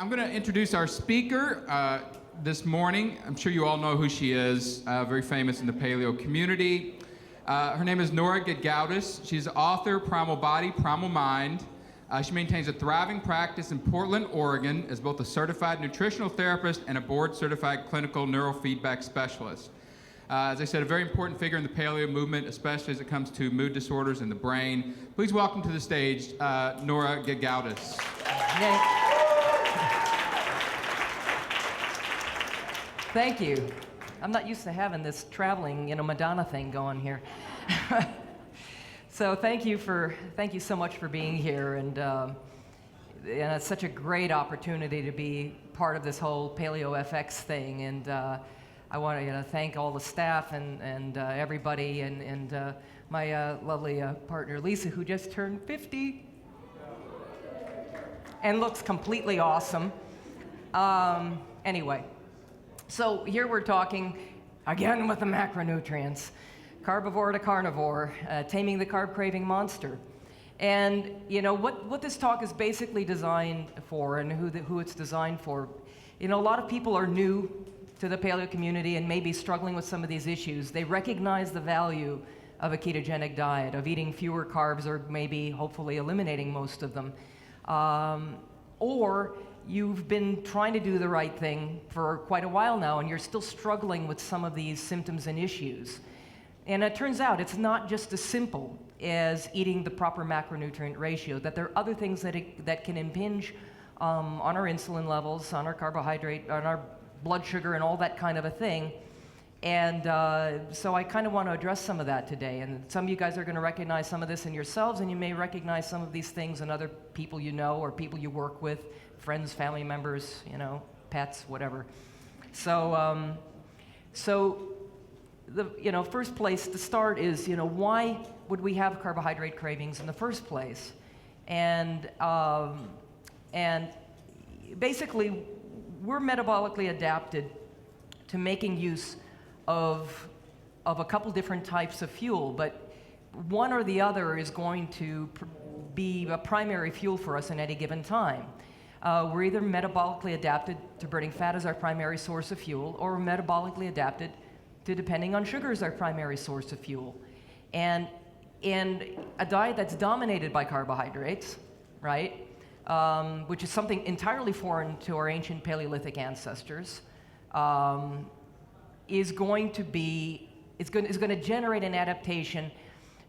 I'm going to introduce our speaker this morning. I'm sure you all know who she is, very famous in the paleo community. Her name is Nora Gedgaudas. She's author, Primal Body, Primal Mind. She maintains a thriving practice in Portland, Oregon, as both a certified nutritional therapist and a board-certified clinical neurofeedback specialist. As I said, a very important figure in the paleo movement, especially as it comes to mood disorders in the brain. Please welcome to the stage, Nora Gedgaudas. Thank you. I'm not used to having this traveling, Madonna thing going here. So thank you so much for being here, and it's such a great opportunity to be part of this whole Paleo FX thing. And I want to thank all the staff and everybody, and my lovely partner Lisa, who just turned 50 and looks completely awesome. Anyway. So here we're talking, again with the macronutrients, Carbovore to Carnivore, Taming the Carb Craving Monster. And what this talk is basically designed for, and who it's designed for, a lot of people are new to the paleo community and maybe struggling with some of these issues. They recognize the value of a ketogenic diet, of eating fewer carbs, or maybe hopefully eliminating most of them. Or you've been trying to do the right thing for quite a while now, and you're still struggling with some of these symptoms and issues. And it turns out it's not just as simple as eating the proper macronutrient ratio, that there are other things that can impinge on our insulin levels, on our carbohydrate, on our blood sugar, and all that kind of a thing. And so I kind of want to address some of that today. And some of you guys are going to recognize some of this in yourselves, and you may recognize some of these things in other people you know or people you work with, friends, family members, pets, whatever. So, the first place to start is, why would we have carbohydrate cravings in the first place? And basically, we're metabolically adapted to making use of a couple different types of fuel, but one or the other is going to be a primary fuel for us in any given time. We're either metabolically adapted to burning fat as our primary source of fuel, or we're metabolically adapted to depending on sugar as our primary source of fuel. And in a diet that's dominated by carbohydrates, right, which is something entirely foreign to our ancient Paleolithic ancestors, is going to generate an adaptation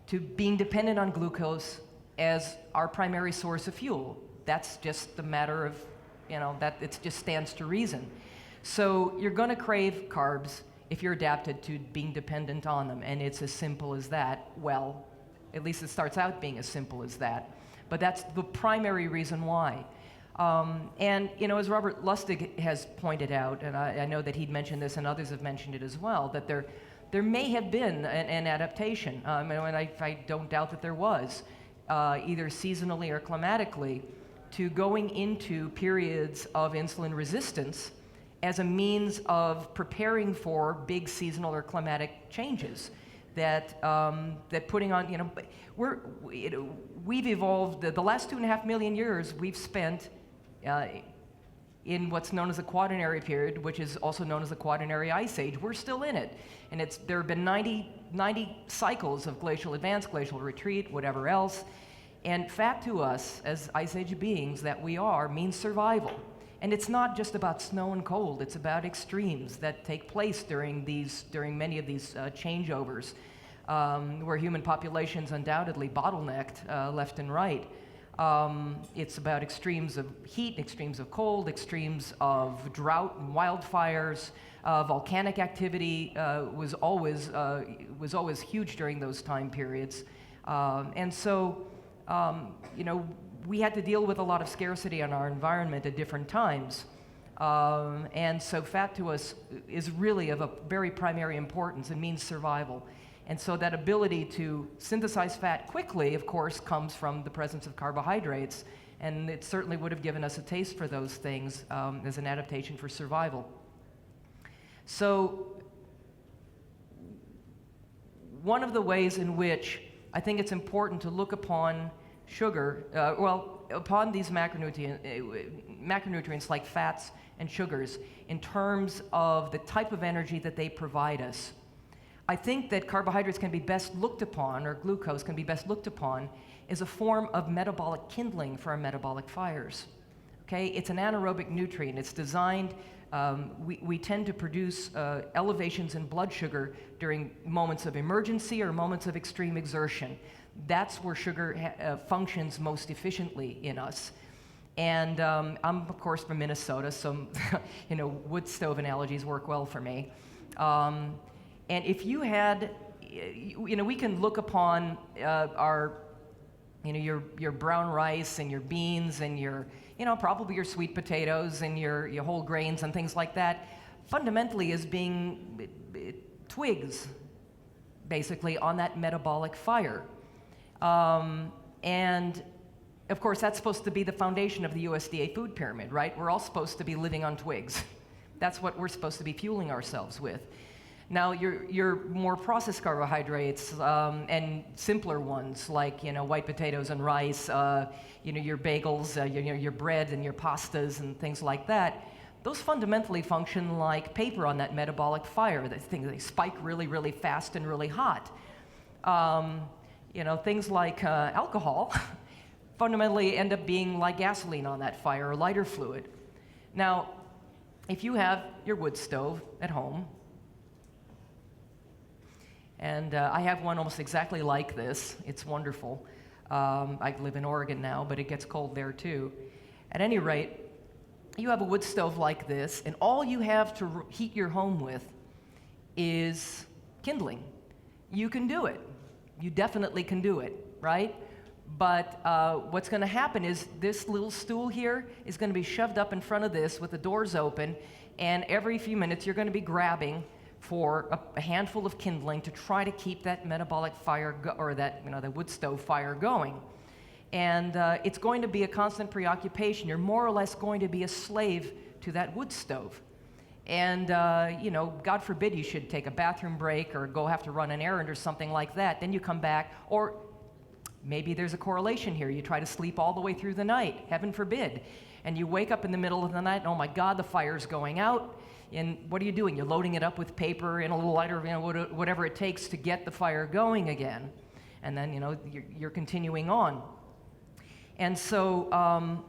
to being dependent on glucose as our primary source of fuel. That's just the matter of, that it just stands to reason. So you're going to crave carbs if you're adapted to being dependent on them, and it's as simple as that. Well, at least it starts out being as simple as that. But that's the primary reason why. And as Robert Lustig has pointed out, and I know that he'd mentioned this and others have mentioned it as well, that there may have been an adaptation, and I don't doubt that there was, either seasonally or climatically, to going into periods of insulin resistance as a means of preparing for big seasonal or climatic changes. That putting on, we've evolved, the last 2.5 million years we've spent in what's known as the Quaternary period, which is also known as the Quaternary Ice Age. We're still in it. And there have been 90 cycles of glacial advance, glacial retreat, whatever else. And fat to us, as Ice Age beings that we are, means survival. And it's not just about snow and cold, it's about extremes that take place during many of these changeovers, where human populations undoubtedly bottlenecked left and right. It's about extremes of heat, extremes of cold, extremes of drought and wildfires. Volcanic activity was always huge during those time periods. And so, we had to deal with a lot of scarcity in our environment at different times. And so fat to us is really of a very primary importance. It means survival. And so that ability to synthesize fat quickly, of course, comes from the presence of carbohydrates. And it certainly would have given us a taste for those things as an adaptation for survival. So one of the ways in which I think it's important to look upon sugar, upon these macronutrients like fats and sugars in terms of the type of energy that they provide us. I think that carbohydrates can be best looked upon, or glucose can be best looked upon, as a form of metabolic kindling for our metabolic fires. Okay, it's an anaerobic nutrient. It's designed, we tend to produce elevations in blood sugar during moments of emergency or moments of extreme exertion. That's where sugar functions most efficiently in us. And I'm, of course, from Minnesota, so wood stove analogies work well for me. And if you had, we can look upon our, your brown rice and your beans and your, probably your sweet potatoes and your whole grains and things like that, fundamentally as being twigs, basically, on that metabolic fire. And of course, that's supposed to be the foundation of the USDA food pyramid, right? We're all supposed to be living on twigs. That's what we're supposed to be fueling ourselves with. Now, your more processed carbohydrates and simpler ones, like white potatoes and rice, your bagels, your bread and your pastas and things like that, those fundamentally function like paper on that metabolic fire. They spike really, really fast and really hot. Things like alcohol fundamentally end up being like gasoline on that fire or lighter fluid. Now, if you have your wood stove at home, and I have one almost exactly like this. It's wonderful. I live in Oregon now, but it gets cold there too. At any rate, you have a wood stove like this, and all you have to heat your home with is kindling. You can do it. You definitely can do it, right? But what's going to happen is this little stool here is going to be shoved up in front of this with the doors open, and every few minutes you're going to be grabbing for a handful of kindling to try to keep that metabolic fire the wood stove fire going. And it's going to be a constant preoccupation. You're more or less going to be a slave to that wood stove. And God forbid you should take a bathroom break or go have to run an errand or something like that. Then you come back, or maybe there's a correlation here. You try to sleep all the way through the night, heaven forbid. And you wake up in the middle of the night, and oh my God, the fire's going out. And what are you doing? You're loading it up with paper and a little lighter, whatever it takes to get the fire going again. And then, you're continuing on. And so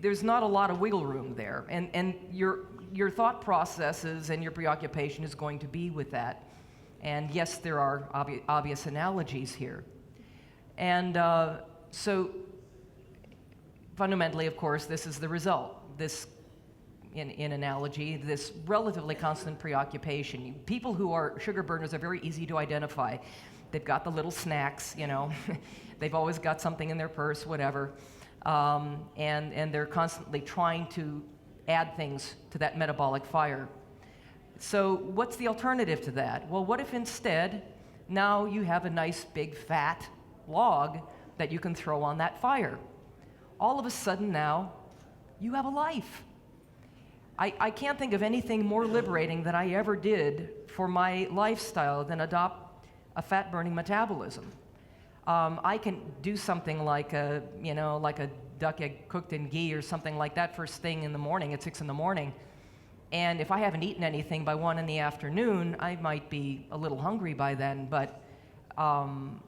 there's not a lot of wiggle room there. And your thought processes and your preoccupation is going to be with that. And yes, there are obvious analogies here. And so fundamentally, of course, this is the result. This in analogy, this relatively constant preoccupation. People who are sugar burners are very easy to identify. They've got the little snacks, they've always got something in their purse, whatever, and they're constantly trying to add things to that metabolic fire. So what's the alternative to that? Well, what if instead now you have a nice big fat log that you can throw on that fire? All of a sudden now you have a life. I can't think of anything more liberating that I ever did for my lifestyle than adopt a fat-burning metabolism. I can do something like a duck egg cooked in ghee or something like that first thing in the morning at 6 in the morning. And if I haven't eaten anything by 1 in the afternoon, I might be a little hungry by then, but I'm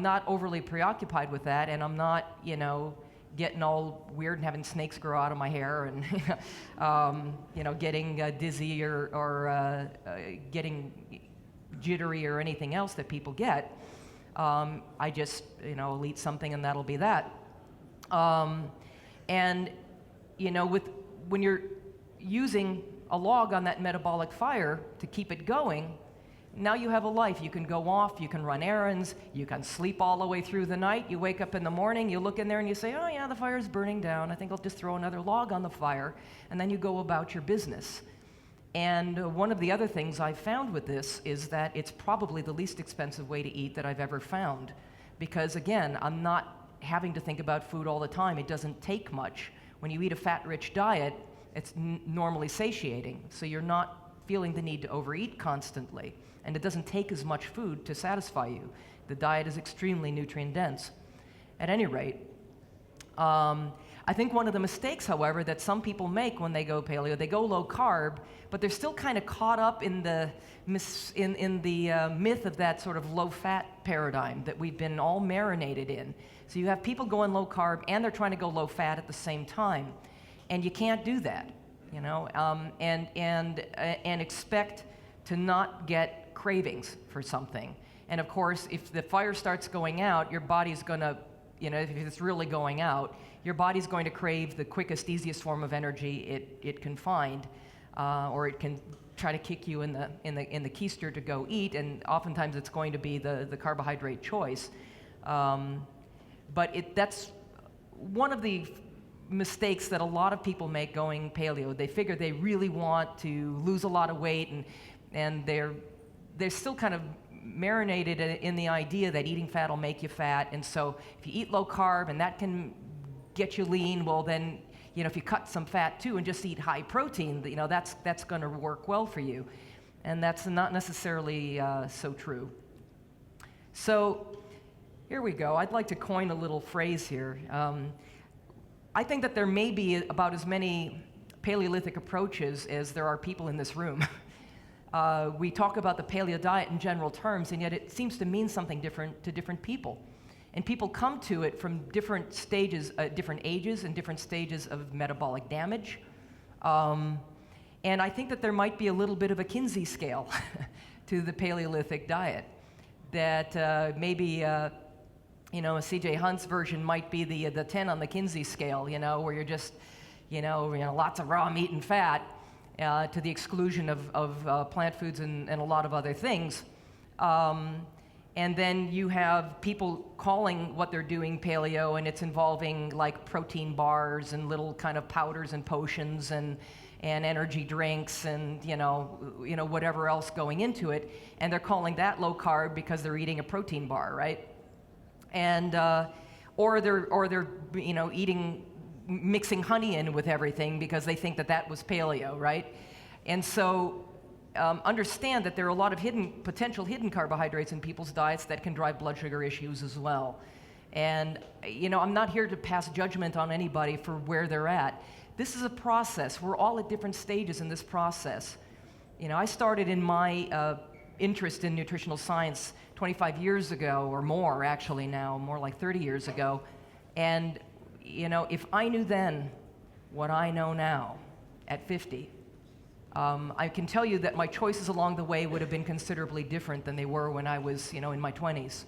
not overly preoccupied with that, and I'm not, getting all weird and having snakes grow out of my hair and, getting dizzy or getting jittery or anything else that people get. I just, will eat something and that'll be that. When you're using a log on that metabolic fire to keep it going, now you have a life. You can go off, you can run errands, you can sleep all the way through the night. You wake up in the morning, you look in there and you say, oh yeah, the fire's burning down. I think I'll just throw another log on the fire. And then you go about your business. And one of the other things I've found with this is that it's probably the least expensive way to eat that I've ever found. Because again, I'm not having to think about food all the time. It doesn't take much. When you eat a fat-rich diet, it's normally satiating. So you're not feeling the need to overeat constantly. And it doesn't take as much food to satisfy you. The diet is extremely nutrient dense. at any rate. I think one of the mistakes, however, that some people make when they go paleo, they go low carb, but they're still kind of caught up in the myth of that sort of low fat paradigm that we've been all marinated in. So you have people going low carb and they're trying to go low fat at the same time, and you can't do that, you know, and expect to not get cravings for something. And of course, if the fire starts going out, your body's going to, you know, if it's really going out, your body's going to crave the quickest, easiest form of energy it can find, or it can try to kick you in the keister to go eat, and oftentimes it's going to be the carbohydrate choice. But that's one of the mistakes that a lot of people make going paleo. They figure they really want to lose a lot of weight, and they're still kind of marinated in the idea that eating fat will make you fat, and so if you eat low carb and that can get you lean, well then, you know, if you cut some fat too and just eat high protein, you know, that's going to work well for you, and that's not necessarily so true. So here we go. I'd like to coin a little phrase here. I think that there may be about as many Paleolithic approaches as there are people in this room. We talk about the Paleo Diet in general terms, and yet it seems to mean something different to different people. And people come to it from different stages, different ages and different stages of metabolic damage. And I think that there might be a little bit of a Kinsey scale to the Paleolithic diet. That maybe, you know, a C.J. Hunt's version might be the 10 on the Kinsey scale, you know, where you're just, you know lots of raw meat and fat, to the exclusion of plant foods and a lot of other things. And then you have people calling what they're doing paleo, and it's involving like protein bars and little kind of powders and potions and energy drinks and you know whatever else going into it, and they're calling that low carb because they're eating a protein bar, right? And or they're you know mixing honey in with everything because they think that was paleo, right? And so understand that there are a lot of potential hidden carbohydrates in people's diets that can drive blood sugar issues as well. And you know, I'm not here to pass judgment on anybody for where they're at. This is a process. We're all at different stages in this process. You know, I started in my interest in nutritional science 25 years ago, or more actually now, more like 30 years ago. And you know, if I knew then what I know now at 50, I can tell you that my choices along the way would have been considerably different than they were when I was, you know, in my 20s.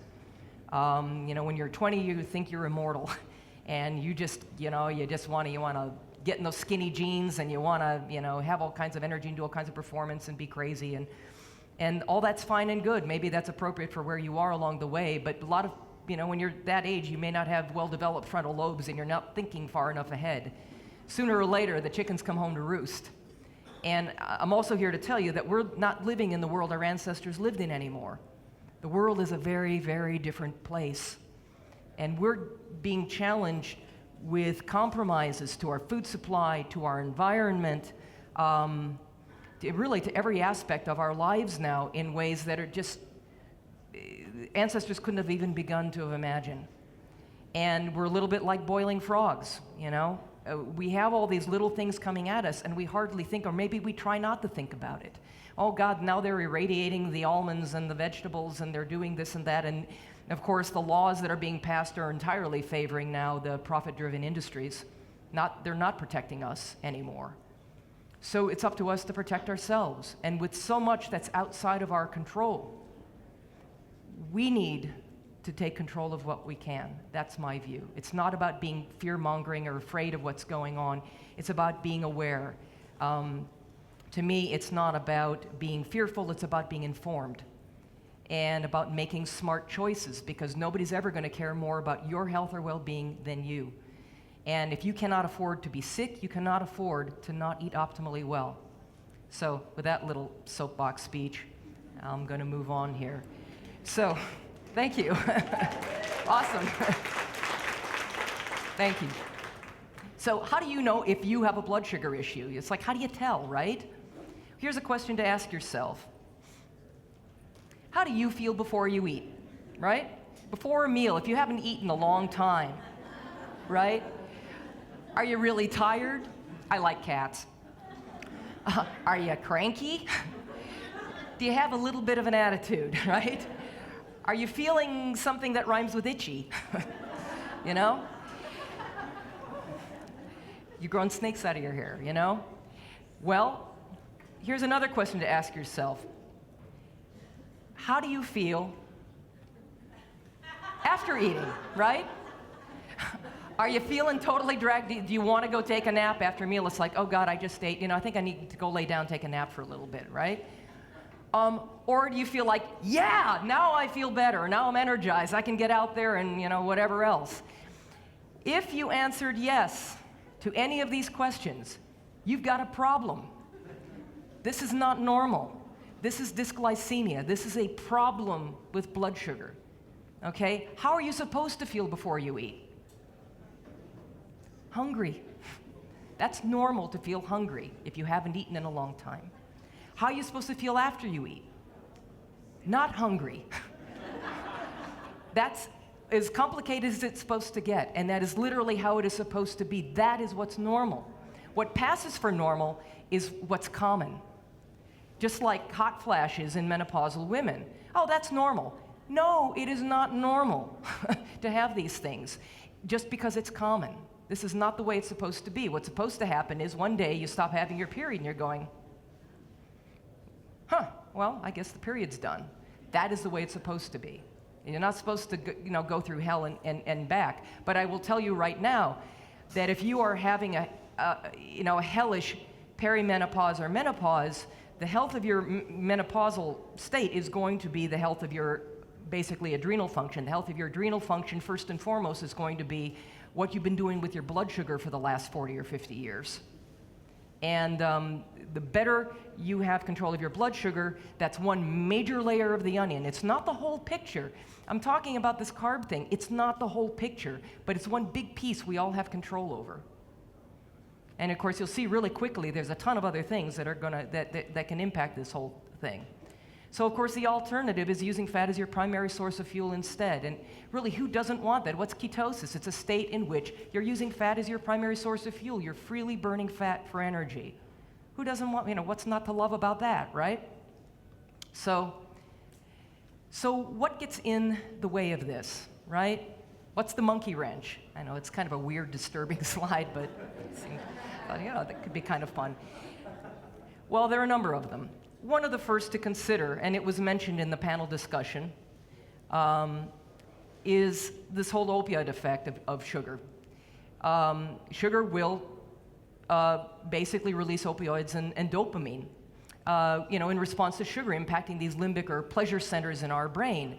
You know, when you're 20, you think you're immortal, and you just, you know, you want to get in those skinny jeans, and you want to, you know, have all kinds of energy and do all kinds of performance and be crazy, and all that's fine and good. Maybe that's appropriate for where you are along the way, but a lot of, you know, when you're that age, you may not have well-developed frontal lobes, and you're not thinking far enough ahead. Sooner or later, the chickens come home to roost. And I'm also here to tell you that we're not living in the world our ancestors lived in anymore. The world is a very, very different place. And we're being challenged with compromises to our food supply, to our environment, really to every aspect of our lives now in ways that are just, ancestors couldn't have even begun to have imagined. And we're a little bit like boiling frogs, you know? We have all these little things coming at us, and we hardly think, or maybe we try not to think about it. Oh God, now they're irradiating the almonds and the vegetables, and they're doing this and that, and of course the laws that are being passed are entirely favoring now the profit-driven industries. They're not protecting us anymore. So it's up to us to protect ourselves, and with so much that's outside of our control, we need to take control of what we can. That's my view. It's not about being fear-mongering or afraid of what's going on. It's about being aware. To me, it's not about being fearful, it's about being informed and about making smart choices, because nobody's ever going to care more about your health or well-being than you. And if you cannot afford to be sick, you cannot afford to not eat optimally well. So with that little soapbox speech, I'm going to move on here. So, thank you. Awesome. Thank you. So how do you know if you have a blood sugar issue? It's like, how do you tell, right? Here's a question to ask yourself. How do you feel before you eat, right? before a meal, if you haven't eaten a long time, right? Are you really tired? I like cats. Are you cranky? Do you have a little bit of an attitude, right? Are you feeling something that rhymes with itchy? You know? You're growing snakes out of your hair, you know? Well, here's another question to ask yourself. How do you feel after eating, right? Are you feeling totally dragged? Do you want to go take a nap after a meal? It's like, oh God, I just ate. You know, I think I need to go lay down, take a nap for a little bit, right? Or do you feel like, yeah, now I feel better. Now I'm energized. I can get out there and, you know, whatever else. If you answered yes to any of these questions, you've got a problem. This is not normal. This is dysglycemia. This is a problem with blood sugar. Okay? How are you supposed to feel before you eat? Hungry. That's normal to feel hungry if you haven't eaten in a long time. How are you supposed to feel after you eat? Not hungry. That's as complicated as it's supposed to get, and that is literally how it is supposed to be. That is what's normal. What passes for normal is what's common. Just like hot flashes in menopausal women. Oh, that's normal. No, it is not normal to have these things, just because it's common. This is not the way it's supposed to be. What's supposed to happen is one day you stop having your period and you're going, well, I guess the period's done. That is the way it's supposed to be. You're not supposed to go through hell and back. But I will tell you right now that if you are having a hellish perimenopause or menopause, the health of your menopausal state is going to be the health of your basically adrenal function. The health of your adrenal function, first and foremost, is going to be what you've been doing with your blood sugar for the last 40 or 50 years. And the better you have control of your blood sugar, that's one major layer of the onion. It's not the whole picture. I'm talking about this carb thing. It's not the whole picture, but it's one big piece we all have control over. And of course, you'll see really quickly there's a ton of other things that are that can impact this whole thing. So of course, the alternative is using fat as your primary source of fuel instead. And really, who doesn't want that? What's ketosis? It's a state in which you're using fat as your primary source of fuel. You're freely burning fat for energy. Who doesn't want, what's not to love about that, right? So what gets in the way of this, right? What's the monkey wrench? I know it's kind of a weird, disturbing slide, but that could be kind of fun. Well, there are a number of them. One of the first to consider, and it was mentioned in the panel discussion, is this whole opioid effect of sugar. Sugar will basically release opioids and dopamine, in response to sugar impacting these limbic or pleasure centers in our brain.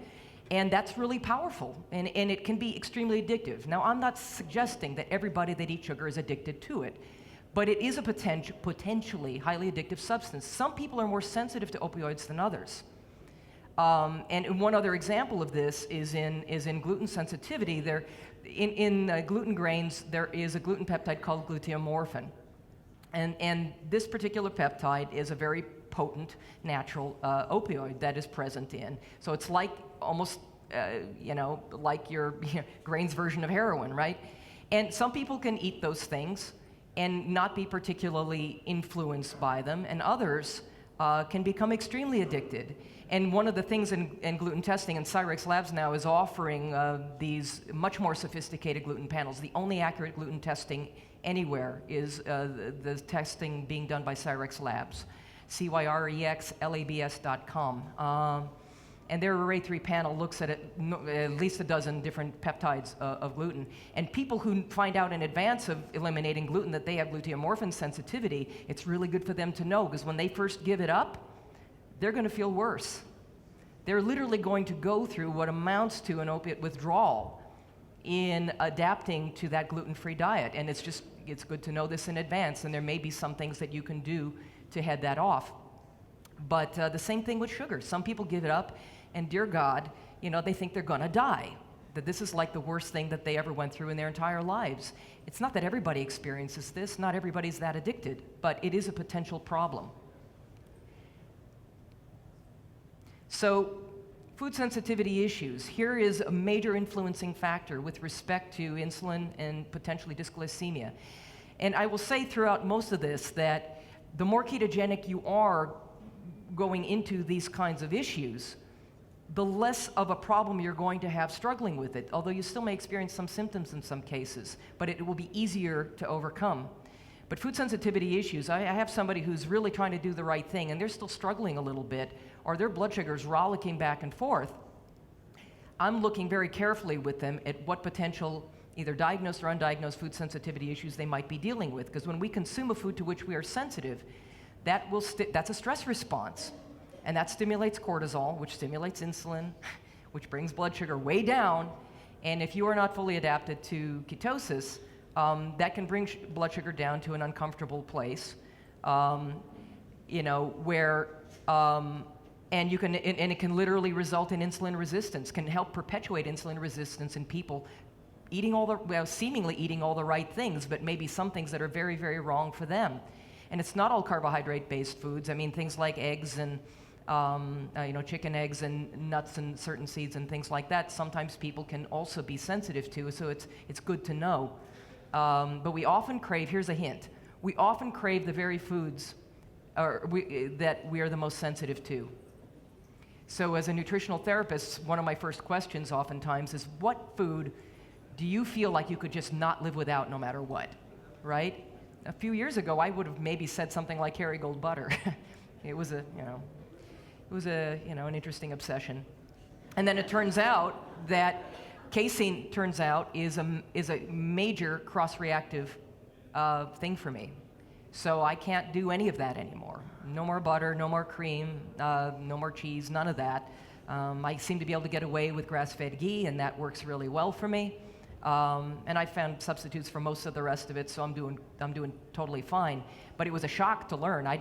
And that's really powerful, and it can be extremely addictive. Now, I'm not suggesting that everybody that eats sugar is addicted to it, but it is a potentially highly addictive substance. Some people are more sensitive to opioids than others. And one other example of this is in gluten sensitivity. In gluten grains, there is a gluten peptide called gluteomorphin. And this particular peptide is a very potent natural opioid that is present in. So it's like almost, like your grains version of heroin, right? And some people can eat those things and not be particularly influenced by them, and others can become extremely addicted. And one of the things in gluten testing, and Cyrex Labs now is offering these much more sophisticated gluten panels. The only accurate gluten testing anywhere is the testing being done by Cyrex Labs, cyrexlabs.com. And their Array 3 panel looks at at least a dozen different peptides of gluten. And people who find out in advance of eliminating gluten that they have gluteomorphin sensitivity, it's really good for them to know, because when they first give it up, they're going to feel worse. They're literally going to go through what amounts to an opiate withdrawal in adapting to that gluten-free diet. And it's good to know this in advance, and there may be some things that you can do to head that off. But the same thing with sugar. Some people give it up, and dear God, they think they're gonna die, that this is like the worst thing that they ever went through in their entire lives. It's not that everybody experiences this, not everybody's that addicted, but it is a potential problem. So Food sensitivity issues. Here is a major influencing factor with respect to insulin and potentially dysglycemia. And I will say throughout most of this that the more ketogenic you are going into these kinds of issues, the less of a problem you're going to have struggling with it, although you still may experience some symptoms in some cases, but it will be easier to overcome. But food sensitivity issues, I have somebody who's really trying to do the right thing and they're still struggling a little bit, or their blood sugar's rollicking back and forth. I'm looking very carefully with them at what potential either diagnosed or undiagnosed food sensitivity issues they might be dealing with, because when we consume a food to which we are sensitive, that's a stress response. And that stimulates cortisol, which stimulates insulin, which brings blood sugar way down. And if you are not fully adapted to ketosis, that can bring blood sugar down to an uncomfortable place, where, and it can literally result in insulin resistance, can help perpetuate insulin resistance in people seemingly eating all the right things, but maybe some things that are very, very wrong for them. And it's not all carbohydrate-based foods. I mean, things like eggs and chicken eggs and nuts and certain seeds and things like that, sometimes people can also be sensitive to, so it's good to know. But we often crave, here's a hint, we often crave the very foods that we are the most sensitive to. So as a nutritional therapist, one of my first questions oftentimes is, what food do you feel like you could just not live without no matter what, right? A few years ago, I would have maybe said something like Kerrygold butter. It was an interesting obsession. And then it turns out that casein is a major cross-reactive thing for me. So I can't do any of that anymore. No more butter, no more cream, no more cheese, none of that. I seem to be able to get away with grass-fed ghee, and that works really well for me. And I found substitutes for most of the rest of it, so I'm doing totally fine. But it was a shock to learn. I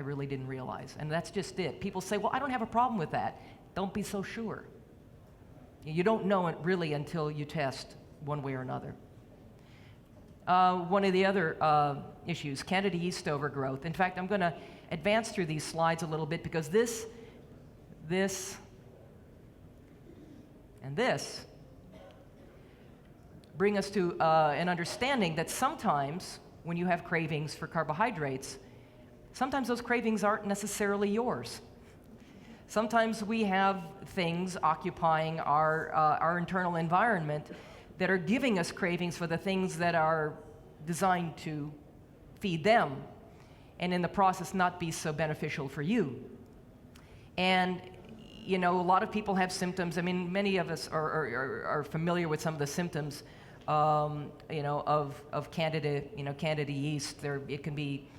really didn't realize. And that's just it. People say, well, I don't have a problem with that. Don't be so sure. You don't know it really until you test one way or another. One of the other issues, Candida yeast overgrowth. In fact, I'm going to advance through these slides a little bit because this, and this bring us to an understanding that sometimes when you have cravings for carbohydrates, sometimes those cravings aren't necessarily yours. Sometimes we have things occupying our internal environment that are giving us cravings for the things that are designed to feed them, and in the process not be so beneficial for you. And a lot of people have symptoms. I mean, many of us are familiar with some of the symptoms of Candida, Candida yeast. It can be,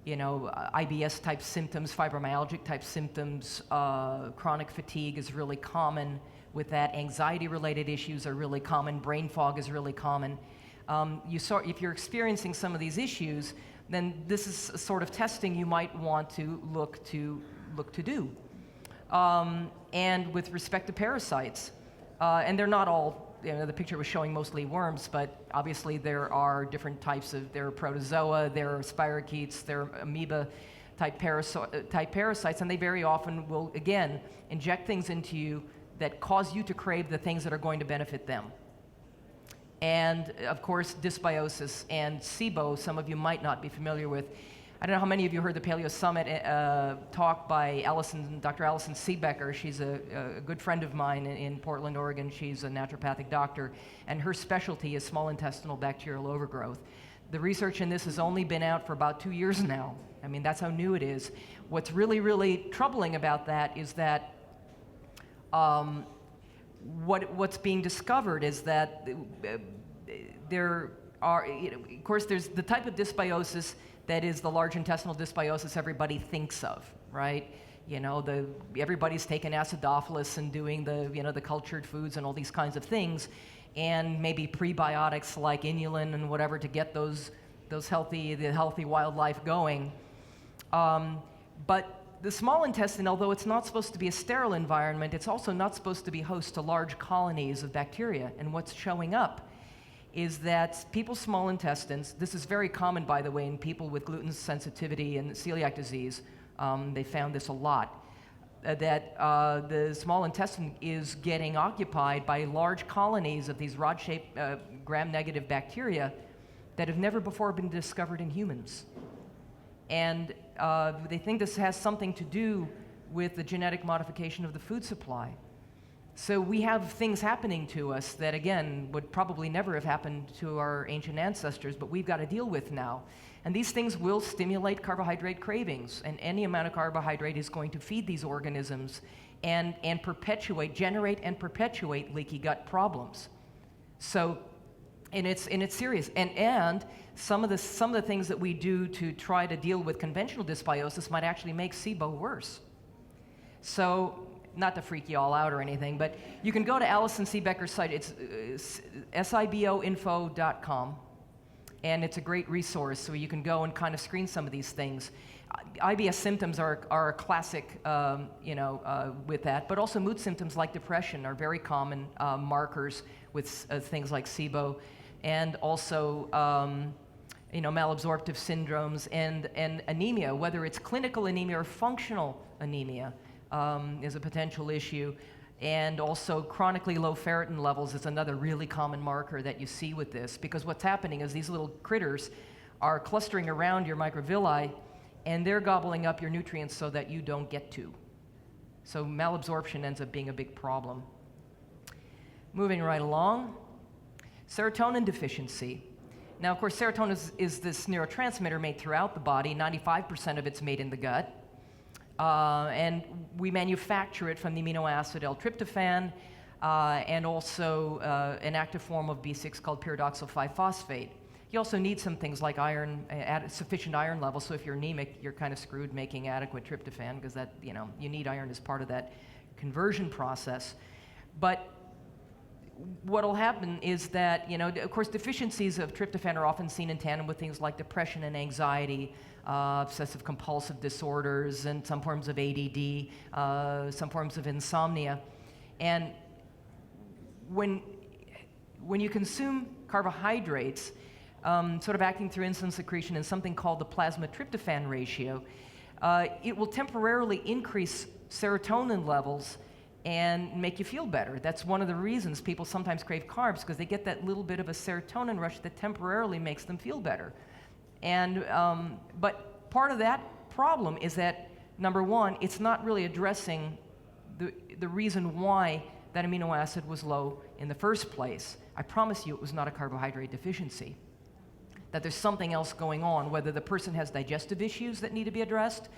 IBS type symptoms, fibromyalgic type symptoms. Chronic fatigue is really common with that. Anxiety related issues are really common. Brain fog is really common. If you're experiencing some of these issues, then this is a sort of testing you might want to look to do. And with respect to parasites, and they're not all, the picture was showing mostly worms, but obviously there are different types there are protozoa, there are spirochetes, there are amoeba type parasites, and they very often will, again, inject things into you that cause you to crave the things that are going to benefit them. And of course, dysbiosis and SIBO, some of you might not be familiar with. I don't know how many of you heard the Paleo Summit talk by Dr. Alison Seebecker. She's a good friend of mine in Portland, Oregon. She's a naturopathic doctor, and her specialty is small intestinal bacterial overgrowth. The research in this has only been out for about 2 years now. I mean, that's how new it is. What's really, really troubling about that is that what's being discovered is that there are, of course, there's the type of dysbiosis that is the large intestinal dysbiosis everybody thinks of, right? Everybody's taking acidophilus and doing the cultured foods and all these kinds of things, and maybe prebiotics like inulin and whatever to get the healthy wildlife going. But the small intestine, although it's not supposed to be a sterile environment, it's also not supposed to be host to large colonies of bacteria. And what's showing up is that people's small intestines, this is very common, by the way, in people with gluten sensitivity and celiac disease. They found this a lot. the small intestine is getting occupied by large colonies of these rod-shaped gram-negative bacteria that have never before been discovered in humans. And they think this has something to do with the genetic modification of the food supply. So we have things happening to us that, again, would probably never have happened to our ancient ancestors, but we've got to deal with now. And these things will stimulate carbohydrate cravings, and any amount of carbohydrate is going to feed these organisms and generate and perpetuate leaky gut problems. So, and it's serious. And some of the things that we do to try to deal with conventional dysbiosis might actually make SIBO worse. So, not to freak you all out or anything, but you can go to Alison C. Becker's site. It's siboinfo.com, and it's a great resource, so you can go and kind of screen some of these things. IBS symptoms are a classic, with that, but also mood symptoms like depression are very common markers with things like SIBO, and also malabsorptive syndromes and anemia, whether it's clinical anemia or functional anemia. Is a potential issue, and also chronically low ferritin levels is another really common marker that you see with this, because what's happening is these little critters are clustering around your microvilli and they're gobbling up your nutrients so that you don't get to. So malabsorption ends up being a big problem. Moving right along, serotonin deficiency. Now, of course, serotonin is this neurotransmitter made throughout the body. 95% of it's made in the gut. And we manufacture it from the amino acid L-tryptophan and also an active form of B6 called pyridoxal 5-phosphate. You also need some things like iron, sufficient iron levels, so if you're anemic, you're kind of screwed making adequate tryptophan, because that, you need iron as part of that conversion process. But what will happen is that, of course, deficiencies of tryptophan are often seen in tandem with things like depression and anxiety, obsessive compulsive disorders, and some forms of ADD, some forms of insomnia. And when you consume carbohydrates, sort of acting through insulin secretion in something called the plasma tryptophan ratio, it will temporarily increase serotonin levels and make you feel better. That's one of the reasons people sometimes crave carbs, because they get that little bit of a serotonin rush that temporarily makes them feel better. And but part of that problem is that, number one, it's not really addressing the reason why that amino acid was low in the first place. I promise you it was not a carbohydrate deficiency. That there's something else going on, whether the person has digestive issues that need to be addressed,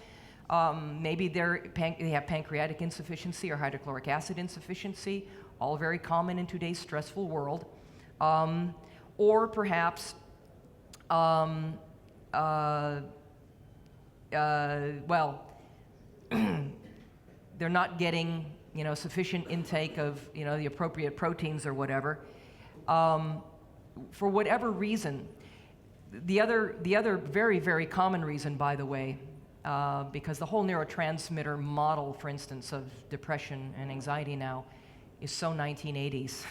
maybe they have pancreatic insufficiency or hydrochloric acid insufficiency, all very common in today's stressful world, or perhaps they're not getting sufficient intake of the appropriate proteins or whatever. For whatever reason, the other very, very common reason, by the way, because the whole neurotransmitter model, for instance, of depression and anxiety now is so 1980s.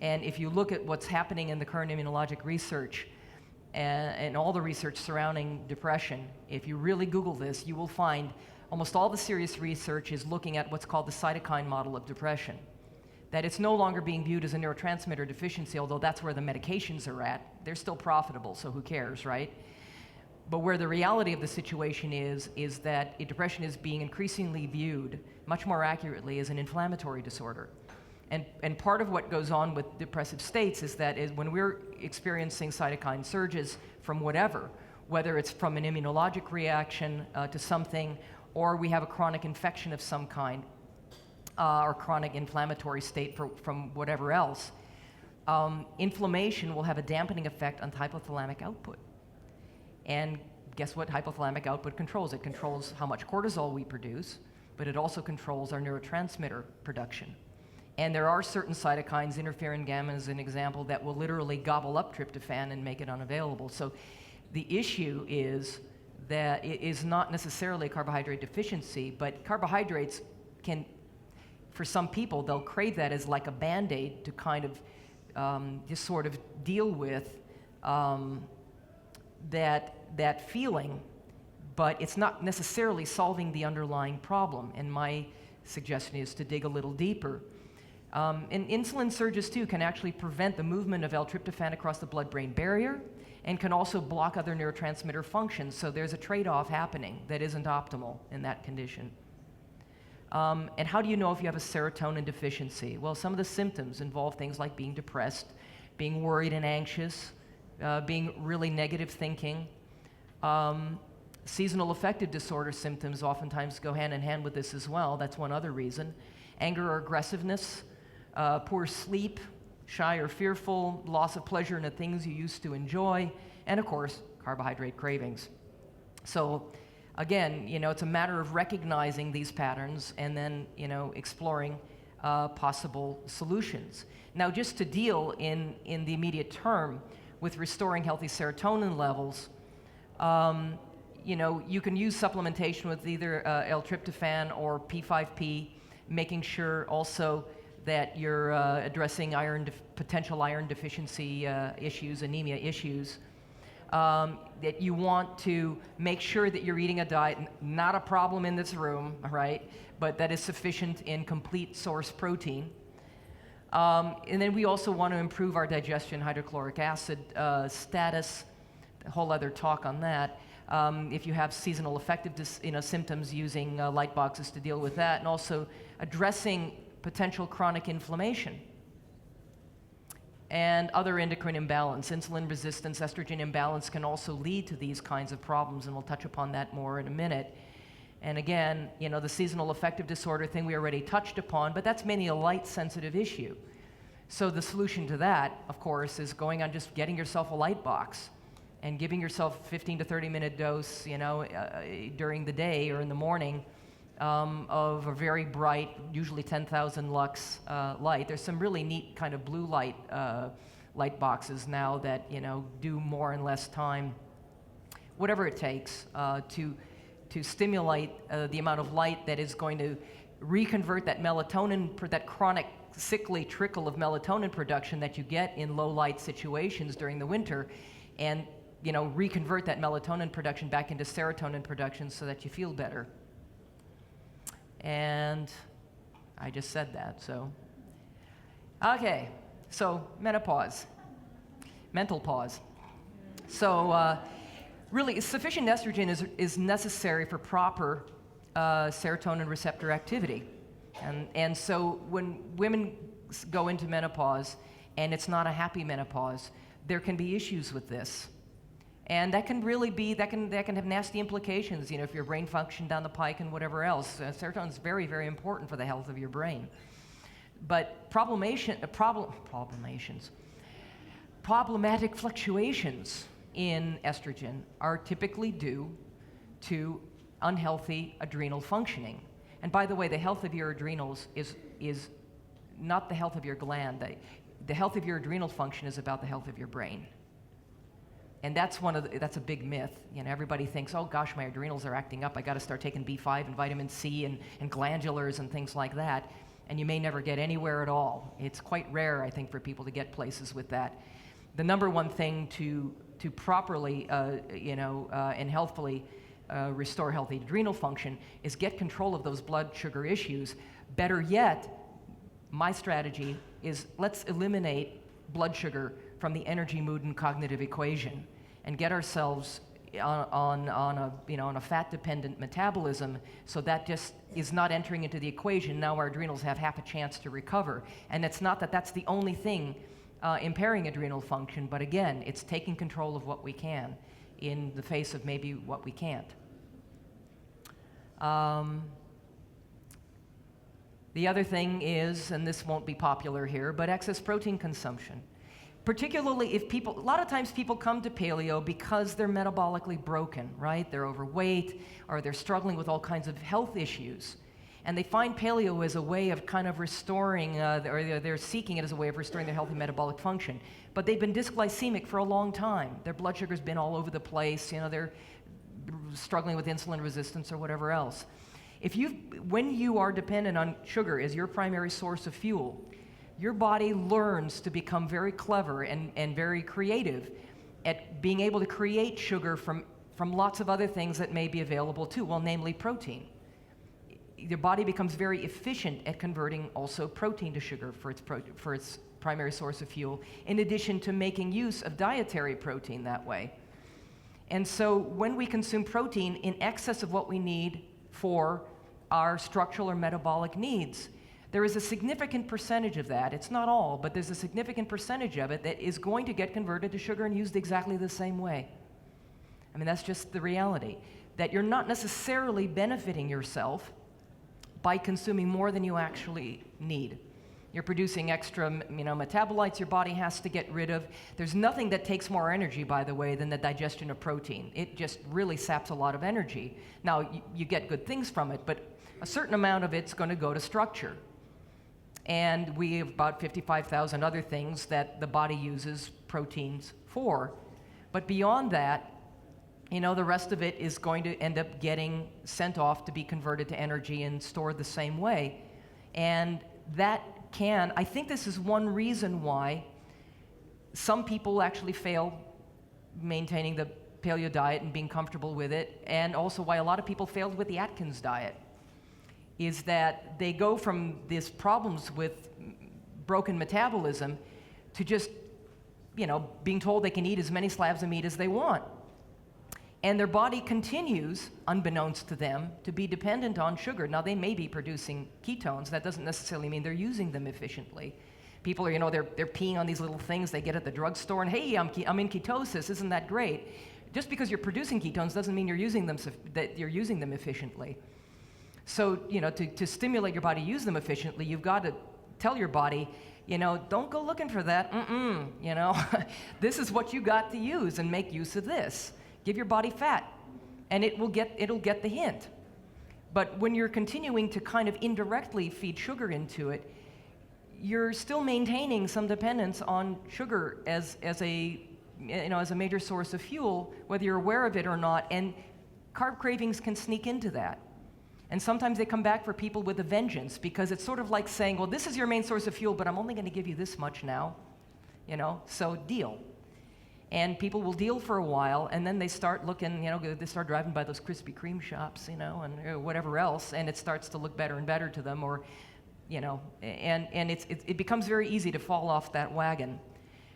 And if you look at what's happening in the current immunologic research and all the research surrounding depression, if you really Google this, you will find almost all the serious research is looking at what's called the cytokine model of depression. That it's no longer being viewed as a neurotransmitter deficiency, although that's where the medications are at. They're still profitable, so who cares, right? But where the reality of the situation is that depression is being increasingly viewed much more accurately as an inflammatory disorder. And part of what goes on with depressive states is that when we're experiencing cytokine surges from whatever, whether it's from an immunologic reaction to something, or we have a chronic infection of some kind, or chronic inflammatory state from whatever else, inflammation will have a dampening effect on hypothalamic output. And guess what hypothalamic output controls? It controls how much cortisol we produce, but it also controls our neurotransmitter production. And there are certain cytokines, interferon gamma is an example, that will literally gobble up tryptophan and make it unavailable. So the issue is that it is not necessarily a carbohydrate deficiency, but carbohydrates can, for some people, they'll crave that as like a Band-Aid to kind of just sort of deal with that feeling, but it's not necessarily solving the underlying problem. And my suggestion is to dig a little deeper. And insulin surges, too, can actually prevent the movement of L-tryptophan across the blood-brain barrier and can also block other neurotransmitter functions. So there's a trade-off happening that isn't optimal in that condition. And how do you know if you have a serotonin deficiency? Well, some of the symptoms involve things like being depressed, being worried and anxious, being really negative thinking. Seasonal affective disorder symptoms oftentimes go hand in hand with this as well. That's one other reason. Anger or aggressiveness, poor sleep, shy or fearful, loss of pleasure in the things you used to enjoy, and of course, carbohydrate cravings. So again, it's a matter of recognizing these patterns and then, exploring possible solutions. Now, just to deal in the immediate term with restoring healthy serotonin levels, you can use supplementation with either L-tryptophan or P5P, making sure also that you're addressing potential iron deficiency issues, anemia issues. That you want to make sure that you're eating a diet, not a problem in this room, right, but that is sufficient in complete source protein. And then we also want to improve our digestion, hydrochloric acid status, a whole other talk on that. If you have seasonal affective symptoms, using light boxes to deal with that, and also addressing potential chronic inflammation and other endocrine imbalance. Insulin resistance, estrogen imbalance can also lead to these kinds of problems, and we'll touch upon that more in a minute. And again, the seasonal affective disorder thing we already touched upon, but that's mainly a light-sensitive issue. So the solution to that, of course, is going on just getting yourself a light box and giving yourself a 15 to 30-minute dose, during the day or in the morning, of a very bright, usually 10,000 lux light. There's some really neat kind of blue light light boxes now that do more in less time, whatever it takes to stimulate the amount of light that is going to reconvert that melatonin, that chronic sickly trickle of melatonin production that you get in low light situations during the winter, and reconvert that melatonin production back into serotonin production so that you feel better. And I just said that, so. Okay, so menopause, mental pause. So really, sufficient estrogen is necessary for proper serotonin receptor activity. And so when women go into menopause, and it's not a happy menopause, there can be issues with this. And that can really be, that can have nasty implications, if your brain function down the pike and whatever else. Serotonin is very, very important for the health of your brain. But problematic fluctuations in estrogen are typically due to unhealthy adrenal functioning. And by the way, the health of your adrenals is not the health of your gland. The health of your adrenal function is about the health of your brain. And that's that's a big myth. Everybody thinks, oh gosh, my adrenals are acting up. I got to start taking B5 and vitamin C and glandulars and things like that. And you may never get anywhere at all. It's quite rare, I think, for people to get places with that. The number one thing to properly, and healthfully restore healthy adrenal function is get control of those blood sugar issues. Better yet, my strategy is let's eliminate blood sugar from the energy, mood, and cognitive equation, and get ourselves on a fat-dependent metabolism, so that just is not entering into the equation. Now our adrenals have half a chance to recover, and it's not that that's the only thing impairing adrenal function, but again, it's taking control of what we can in the face of maybe what we can't. The other thing is, and this won't be popular here, but excess protein consumption. Particularly if a lot of times people come to paleo because they're metabolically broken, right? They're overweight, or they're struggling with all kinds of health issues. And they find paleo as a way of kind of restoring, or they're seeking it as a way of restoring their healthy metabolic function. But they've been dysglycemic for a long time. Their blood sugar's been all over the place, they're struggling with insulin resistance or whatever else. When you are dependent on sugar as your primary source of fuel, your body learns to become very clever and very creative at being able to create sugar from from lots of other things that may be available too, well, namely protein. Your body becomes very efficient at converting also protein to sugar for its primary source of fuel, in addition to making use of dietary protein that way. And so when we consume protein in excess of what we need for our structural or metabolic needs, there is a significant percentage of that, it's not all, but there's a significant percentage of it that is going to get converted to sugar and used exactly the same way. I mean, that's just the reality, that you're not necessarily benefiting yourself by consuming more than you actually need. You're producing extra, metabolites your body has to get rid of. There's nothing that takes more energy, by the way, than the digestion of protein. It just really saps a lot of energy. Now, you get good things from it, but a certain amount of it's going to go to structure. And we have about 55,000 other things that the body uses proteins for. But beyond that, the rest of it is going to end up getting sent off to be converted to energy and stored the same way. And that I think this is one reason why some people actually fail maintaining the paleo diet and being comfortable with it, and also why a lot of people failed with the Atkins diet, is that they go from these problems with broken metabolism to just, being told they can eat as many slabs of meat as they want. And their body continues, unbeknownst to them, to be dependent on sugar. Now, they may be producing ketones. That doesn't necessarily mean they're using them efficiently. People are, they're peeing on these little things they get at the drugstore, and hey, I'm in ketosis. Isn't that great? Just because you're producing ketones doesn't mean you're using them efficiently. So, to stimulate your body to use them efficiently, you've got to tell your body, don't go looking for that. This is what you got to use, and make use of this. Give your body fat, and it'll get the hint. But when you're continuing to kind of indirectly feed sugar into it, you're still maintaining some dependence on sugar as a major source of fuel, whether you're aware of it or not. And carb cravings can sneak into that. And sometimes they come back for people with a vengeance, because it's sort of like saying, well, this is your main source of fuel, but I'm only going to give you this much now, so deal. And people will deal for a while, and then they start looking, they start driving by those Krispy Kreme shops, and whatever else, and it starts to look better and better to them, or, and it becomes very easy to fall off that wagon.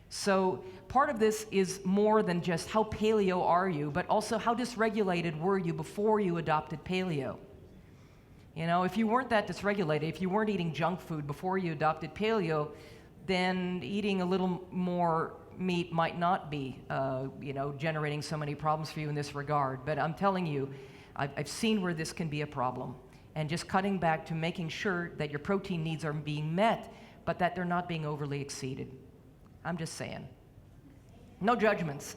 So part of this is more than just how paleo are you, but also how dysregulated were you before you adopted paleo. If you weren't that dysregulated, if you weren't eating junk food before you adopted paleo, then eating a little more meat might not be, generating so many problems for you in this regard. But I'm telling you, I've seen where this can be a problem. And just cutting back to making sure that your protein needs are being met, but that they're not being overly exceeded. I'm just saying. No judgments.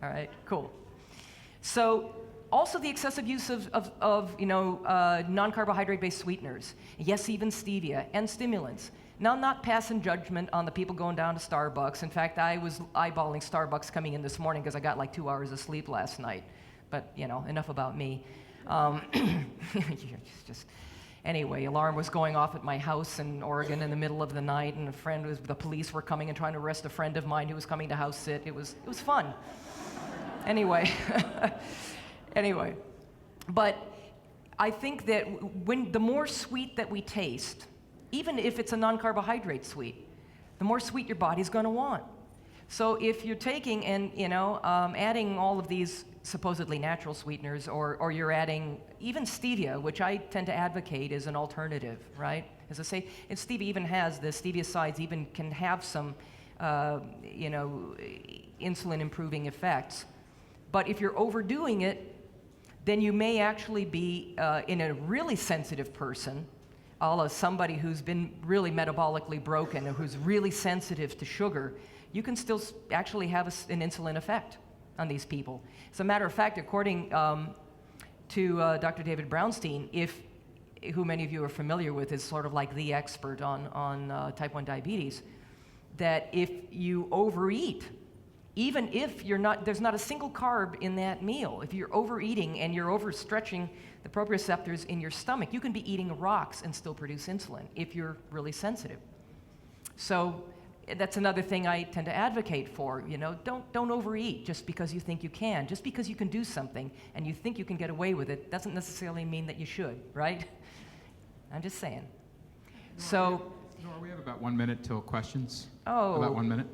All right, cool. So also the excessive use of non-carbohydrate-based sweeteners. Yes, even stevia and stimulants. Now, I'm not passing judgment on the people going down to Starbucks. In fact, I was eyeballing Starbucks coming in this morning because I got like 2 hours of sleep last night. But, enough about me. Anyway, alarm was going off at my house in Oregon in the middle of the night, and the police were coming and trying to arrest a friend of mine who was coming to house sit. It was fun. Anyway, but I think that the more sweet that we taste, even if it's a non-carbohydrate sweet, the more sweet your body's going to want. So if you're taking and adding all of these supposedly natural sweeteners, or you're adding even stevia, which I tend to advocate as an alternative, right? As I say, and stevia even has the stevia sides even can have some, insulin improving effects. But if you're overdoing it, then you may actually be in a really sensitive person, somebody who's been really metabolically broken or who's really sensitive to sugar, you can still actually have an insulin effect on these people. As a matter of fact, according to Dr. David Brownstein, who many of you are familiar with, is sort of like the expert on type 1 diabetes, that if you overeat, even if there's not a single carb in that meal, if you're overeating and you're overstretching the proprioceptors in your stomach, you can be eating rocks and still produce insulin if you're really sensitive. So that's another thing I tend to advocate for. You know, don't overeat just because you think you can. Just because you can do something and you think you can get away with it doesn't necessarily mean that you should, right? I'm just saying. So, Nora, we have about 1 minute till questions. oh, About 1 minute.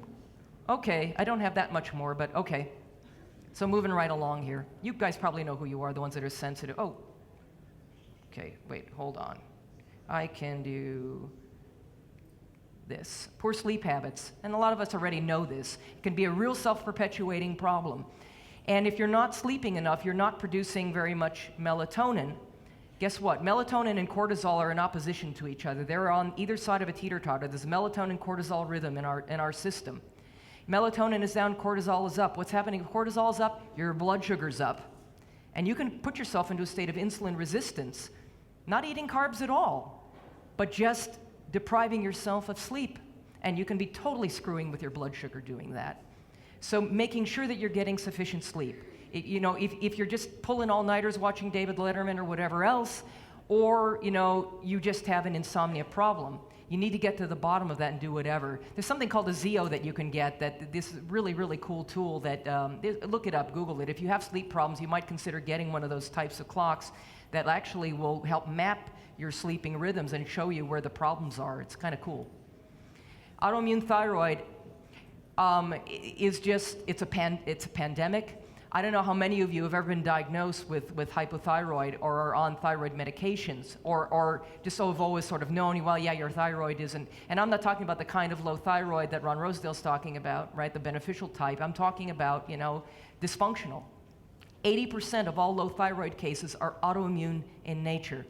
okay. I don't have that much more, but okay. So moving right along here. You guys probably know who you are, the ones that are sensitive. Oh, okay. Wait, hold on. I can do this. Poor sleep habits, and a lot of us already know this. It can be a real self-perpetuating problem. And if you're not sleeping enough, you're not producing very much melatonin. Guess what? Melatonin and cortisol are in opposition to each other. They're on either side of a teeter-totter. There's a melatonin-cortisol rhythm in our system. Melatonin is down, cortisol is up. What's happening if cortisol is up? Your blood sugar's up. And you can put yourself into a state of insulin resistance, not eating carbs at all, but just depriving yourself of sleep, and you can be totally screwing with your blood sugar doing that. So making sure that you're getting sufficient sleep. You know, if you're just pulling all-nighters watching David Letterman or whatever else, or, you know, you just have an insomnia problem, you need to get to the bottom of that and do whatever. There's something called a Zeo that you can get, that this is really, really cool tool that, look it up, Google it. If you have sleep problems, you might consider getting one of those types of clocks that actually will help map your sleeping rhythms and show you where the problems are. It's kind of cool. Autoimmune thyroid is just, it's a pandemic. I don't know how many of you have ever been diagnosed with hypothyroid or are on thyroid medications, or just so have always sort of known, well, yeah, your thyroid isn't, and I'm not talking about the kind of low thyroid that Ron Rosedale's talking about, right, the beneficial type. I'm talking about, you know, dysfunctional. 80% of all low thyroid cases are autoimmune in nature.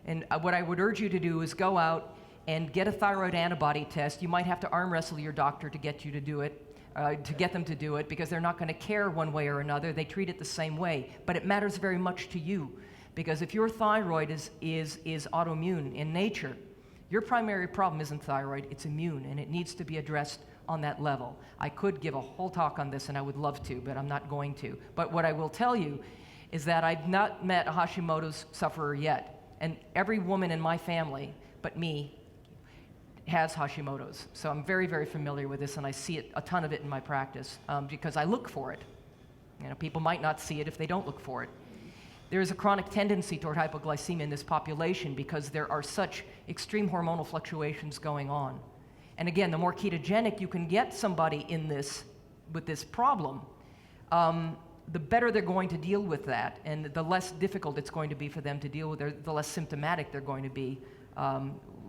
And what I would urge you to do is go out and get a thyroid antibody test. You might have to arm wrestle your doctor to get you to do it, to get them to do it, because they're not going to care one way or another. They treat it the same way. But it matters very much to you, because if your thyroid is autoimmune in nature, your primary problem isn't thyroid, it's immune, and it needs to be addressed on that level. I could give a whole talk on this, and I would love to, but I'm not going to. But what I will tell you is that I've not met a Hashimoto's sufferer yet. And every woman in my family, but me, has Hashimoto's. So I'm very, very familiar with this, and I see a ton of it in my practice because I look for it. You know, people might not see it if they don't look for it. There is a chronic tendency toward hypoglycemia in this population because there are such extreme hormonal fluctuations going on. And again, the more ketogenic you can get somebody in this, with this problem, the better they're going to deal with that, and the less difficult it's going to be for them to deal with it, the less symptomatic they're going to be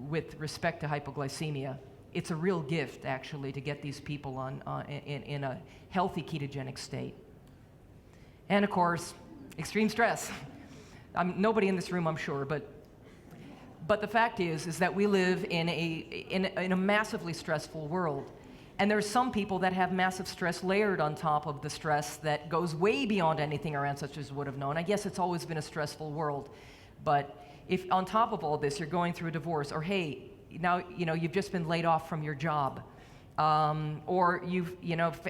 with respect to hypoglycemia. It's a real gift, actually, to get these people in a healthy ketogenic state. And of course, extreme stress. Nobody in this room, I'm sure, but the fact is that we live in a massively stressful world. And there's some people that have massive stress layered on top of the stress that goes way beyond anything our ancestors would have known. I guess it's always been a stressful world. But if on top of all this, you're going through a divorce, or hey, now you've just been laid off from your job, or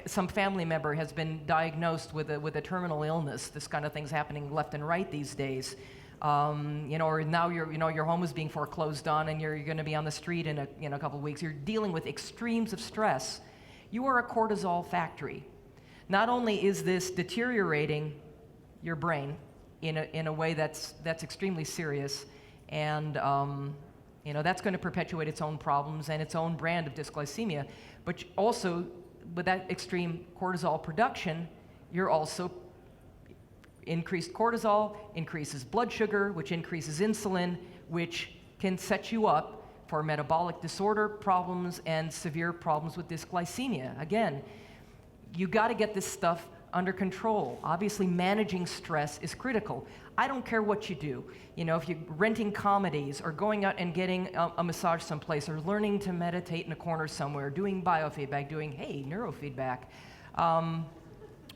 some family member has been diagnosed with a terminal illness. This kind of thing's happening left and right these days. Or now your home is being foreclosed on, and you're going to be on the street in a couple of weeks. You're dealing with extremes of stress. You are a cortisol factory. Not only is this deteriorating your brain in a way that's extremely serious, and that's going to perpetuate its own problems and its own brand of dysglycemia, but also with that extreme cortisol production, you're also increased cortisol increases blood sugar, which increases insulin, which can set you up for metabolic disorder problems and severe problems with dysglycemia. Again, you got to get this stuff under control. Obviously, managing stress is critical. I don't care what you do. If you're renting comedies or going out and getting a massage someplace or learning to meditate in a corner somewhere, doing biofeedback, doing, neurofeedback,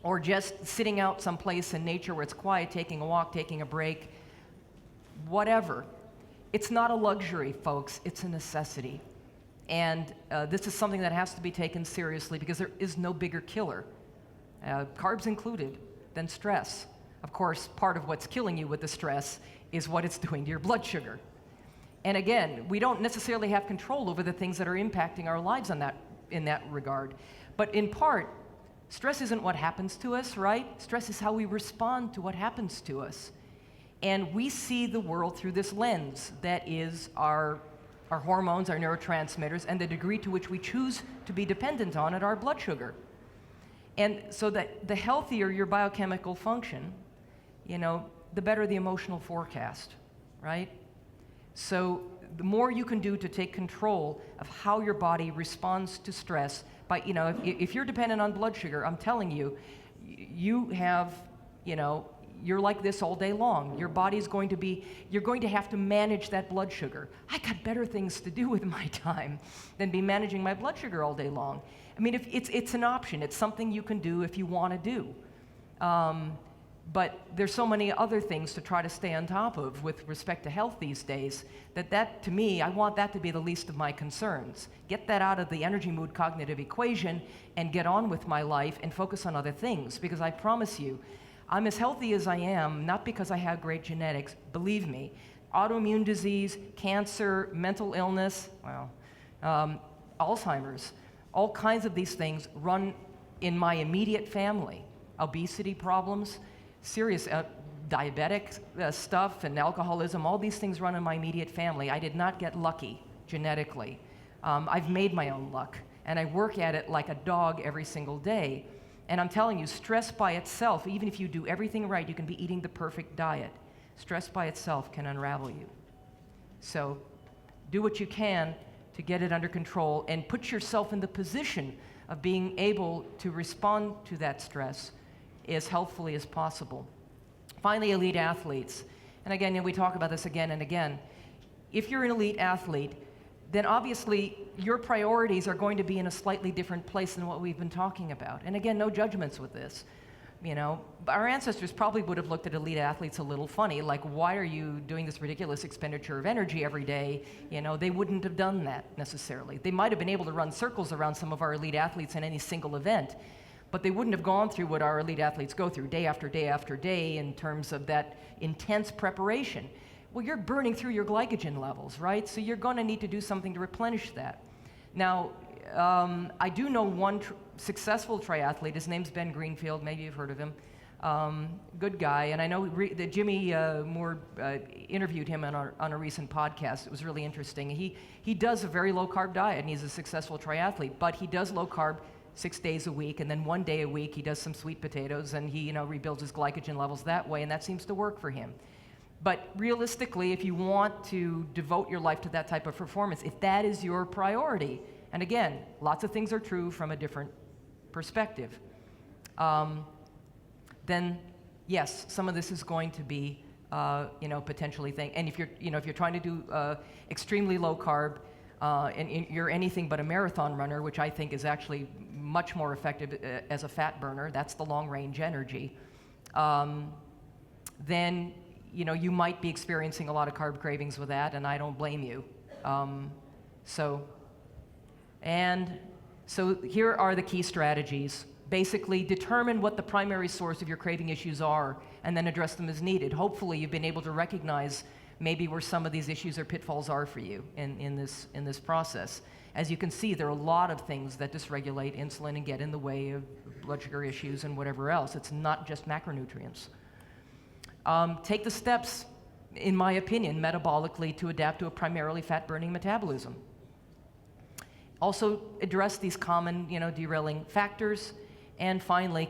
or just sitting out someplace in nature where it's quiet, taking a walk, taking a break, whatever. It's not a luxury, folks. It's a necessity. And this is something that has to be taken seriously because there is no bigger killer, carbs included, than stress. Of course, part of what's killing you with the stress is what it's doing to your blood sugar. And again, we don't necessarily have control over the things that are impacting our lives on that in that regard. But in part, stress isn't what happens to us, right? Stress is how we respond to what happens to us. And we see the world through this lens that is our hormones, our neurotransmitters, and the degree to which we choose to be dependent on it, our blood sugar. And so that the healthier your biochemical function, the better the emotional forecast, right? So the more you can do to take control of how your body responds to stress by, if you're dependent on blood sugar, I'm telling you, you have, you're like this all day long. Your body's you're going to have to manage that blood sugar. I got better things to do with my time than be managing my blood sugar all day long. I mean, if it's an option. It's something you can do if you want to do. But there's so many other things to try to stay on top of with respect to health these days that to me, I want that to be the least of my concerns. Get that out of the energy mood cognitive equation and get on with my life and focus on other things, because I promise you, I'm as healthy as I am, not because I have great genetics. Believe me, autoimmune disease, cancer, mental illness, Alzheimer's, all kinds of these things run in my immediate family. Obesity problems, serious diabetic stuff and alcoholism, all these things run in my immediate family. I did not get lucky genetically. I've made my own luck, and I work at it like a dog every single day. And I'm telling you, stress by itself, even if you do everything right, you can be eating the perfect diet. Stress by itself can unravel you. So do what you can to get it under control and put yourself in the position of being able to respond to that stress as healthfully as possible. Finally, elite athletes. And again, we talk about this again and again. If you're an elite athlete, then obviously your priorities are going to be in a slightly different place than what we've been talking about. And again, no judgments with this. Our ancestors probably would have looked at elite athletes a little funny, like, why are you doing this ridiculous expenditure of energy every day? They wouldn't have done that necessarily. They might have been able to run circles around some of our elite athletes in any single event, but they wouldn't have gone through what our elite athletes go through day after day after day in terms of that intense preparation. Well, you're burning through your glycogen levels, right? So you're going to need to do something to replenish that. Now, I do know one successful triathlete. His name's Ben Greenfield. Maybe you've heard of him. Good guy. And I know that Jimmy Moore interviewed him on a recent podcast. It was really interesting. He does a very low-carb diet, and he's a successful triathlete. But he does low-carb 6 days a week, and then 1 day a week he does some sweet potatoes, and he rebuilds his glycogen levels that way, and that seems to work for him. But realistically, if you want to devote your life to that type of performance, if that is your priority, and again, lots of things are true from a different perspective, then yes, some of this is going to be, potentially thing. And if you're trying to do extremely low carb, and you're anything but a marathon runner, which I think is actually much more effective as a fat burner, that's the long range energy, then you might be experiencing a lot of carb cravings with that, and I don't blame you. So here are the key strategies. Basically, determine what the primary source of your craving issues are, and then address them as needed. Hopefully, you've been able to recognize maybe where some of these issues or pitfalls are for you in this process. As you can see, there are a lot of things that dysregulate insulin and get in the way of blood sugar issues and whatever else. It's not just macronutrients. Take the steps, in my opinion, metabolically to adapt to a primarily fat-burning metabolism. Also address these common, derailing factors. And finally,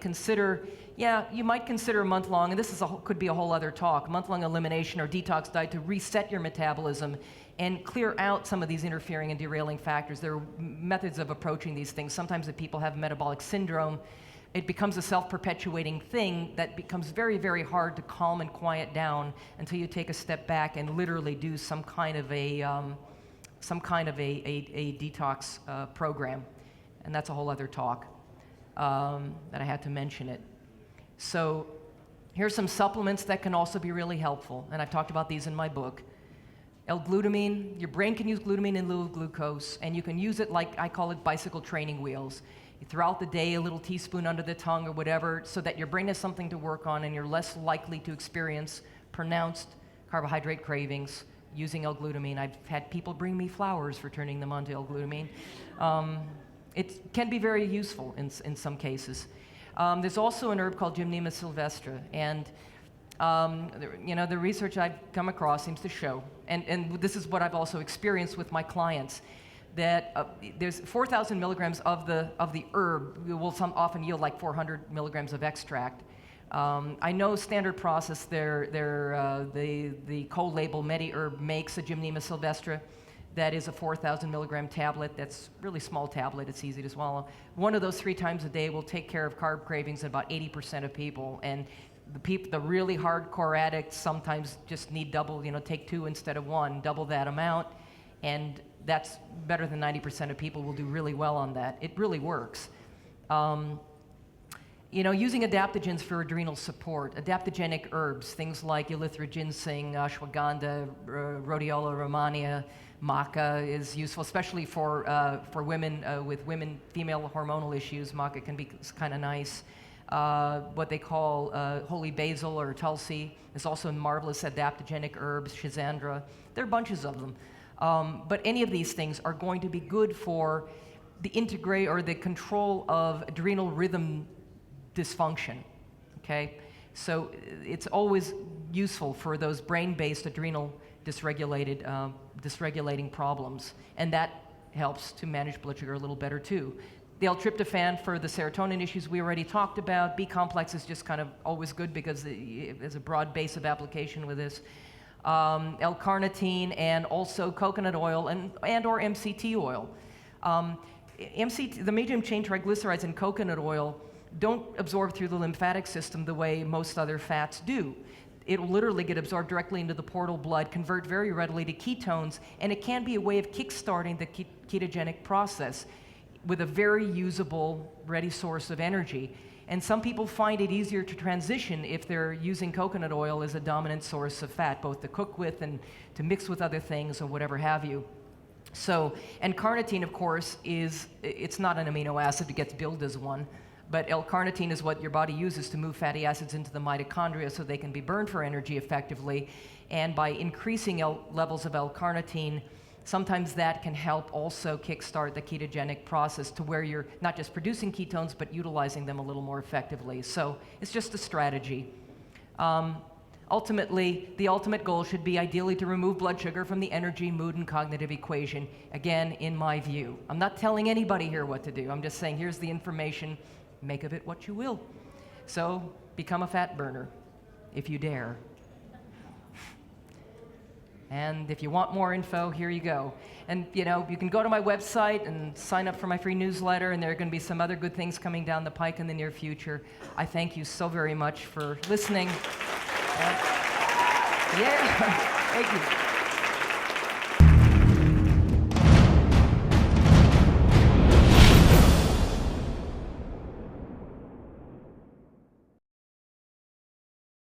you might consider a month-long, and this could be a whole other talk, month-long elimination or detox diet to reset your metabolism and clear out some of these interfering and derailing factors. There are methods of approaching these things. Sometimes if people have metabolic syndrome, it becomes a self-perpetuating thing that becomes very, very hard to calm and quiet down until you take a step back and literally do some kind of a detox program. And that's a whole other talk that I had to mention it. So here's some supplements that can also be really helpful, and I've talked about these in my book. L-glutamine, your brain can use glutamine in lieu of glucose, and you can use it like I call it bicycle training wheels. Throughout the day, a little teaspoon under the tongue or whatever, so that your brain has something to work on and you're less likely to experience pronounced carbohydrate cravings using L-glutamine. I've had people bring me flowers for turning them on to L-glutamine. It can be very useful in some cases. There's also an herb called Gymnema sylvestre, and the research I've come across seems to show, and this is what I've also experienced with my clients, that there's 4,000 milligrams of the herb will often yield like 400 milligrams of extract. I know standard process, the co-label MediHerb makes a Gymnema sylvestre that is a 4,000 milligram tablet. That's a really small tablet. It's easy to swallow. One of those 3 times a day will take care of carb cravings in about 80% of people. And the really hardcore addicts sometimes just need double, take 2 instead of 1, double that amount. And that's better than 90% of people will do really well on that. It really works. Using adaptogens for adrenal support, adaptogenic herbs, things like eleuthera ginseng, ashwagandha, rhodiola romania, maca is useful, especially for women with female hormonal issues. Maca can be kind of nice. What they call holy basil or tulsi is also marvelous adaptogenic herbs, schizandra. There are bunches of them. But any of these things are going to be good for the control of adrenal rhythm dysfunction, okay? So it's always useful for those brain-based adrenal dysregulating problems, and that helps to manage blood sugar a little better too. The L-tryptophan for the serotonin issues we already talked about. B-complex is just kind of always good because there's a broad base of application with this. L-carnitine and also coconut oil and or MCT oil. The medium chain triglycerides in coconut oil don't absorb through the lymphatic system the way most other fats do. It'll literally get absorbed directly into the portal blood, convert very readily to ketones, and it can be a way of kickstarting the ketogenic process with a very usable, ready source of energy. And some people find it easier to transition if they're using coconut oil as a dominant source of fat, both to cook with and to mix with other things or whatever have you. So, and carnitine, of course, it's not an amino acid, it gets billed as one. But L-carnitine is what your body uses to move fatty acids into the mitochondria so they can be burned for energy effectively. And by increasing levels of L-carnitine, sometimes that can help also kickstart the ketogenic process to where you're not just producing ketones, but utilizing them a little more effectively. So it's just a strategy. Ultimately, the ultimate goal should be ideally to remove blood sugar from the energy, mood, and cognitive equation, again, in my view. I'm not telling anybody here what to do. I'm just saying, here's the information. Make of it what you will. So become a fat burner, if you dare. And if you want more info, here you go. And you can go to my website and sign up for my free newsletter, and there are going to be some other good things coming down the pike in the near future. I thank you so very much for listening. Yeah, thank you.